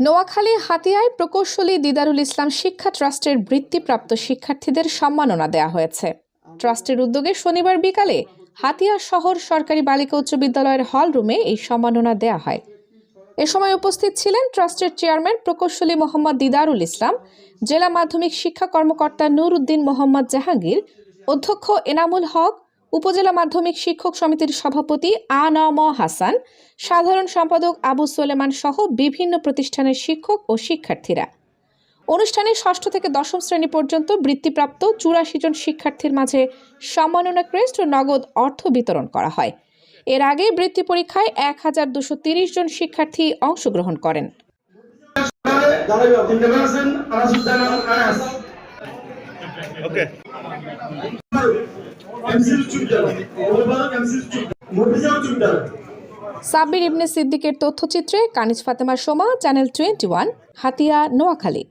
নোয়াখালী হাতিয়ায় প্রকৌশলী দিদারুল ইসলাম শিক্ষা ট্রাস্টের বৃত্তিপ্রাপ্ত শিক্ষার্থীদের সম্মাননা দেওয়া হয়েছে। ট্রাস্টের উদ্যোগে শনিবার বিকালে হাতিয়া শহর সরকারি বালিকা উচ্চ বিদ্যালয়ের হল রুমে এই সম্মাননা দেওয়া হয়। এ সময় উপস্থিত ছিলেন ট্রাস্টের চেয়ারম্যান প্রকৌশলী মোহাম্মদ দিদারুল ইসলাম, জেলা মাধ্যমিক শিক্ষা কর্মকর্তা নূর উদ্দিন মোহাম্মদ জাহাঙ্গীর, অধ্যক্ষ এনামুল হক, উপজেলা মাধ্যমিক শিক্ষক সমিতির সভাপতি আ.ন.ম হাসান, সাধারণ সম্পাদক আবু সোলেমান সহ বিভিন্ন প্রতিষ্ঠানের শিক্ষক ও শিক্ষার্থীরা। অনুষ্ঠানে ষষ্ঠ থেকে দশম শ্রেণী পর্যন্ত বৃত্তিপ্রাপ্ত ৮৪ জন শিক্ষার্থীর মাঝে সম্মাননা ক্রেস্ট ও নগদ অর্থ বিতরণ করা হয়। এর আগে বৃত্তি পরীক্ষায় ১,২৩০ জন শিক্ষার্থী অংশগ্রহণ করেন। সাব্বির ইবনে সিদ্দিকের তথ্যচিত্রে কানিজ ফাতেমা সোমা, চ্যানেল 21, হাতিয়া, নোয়াখালী।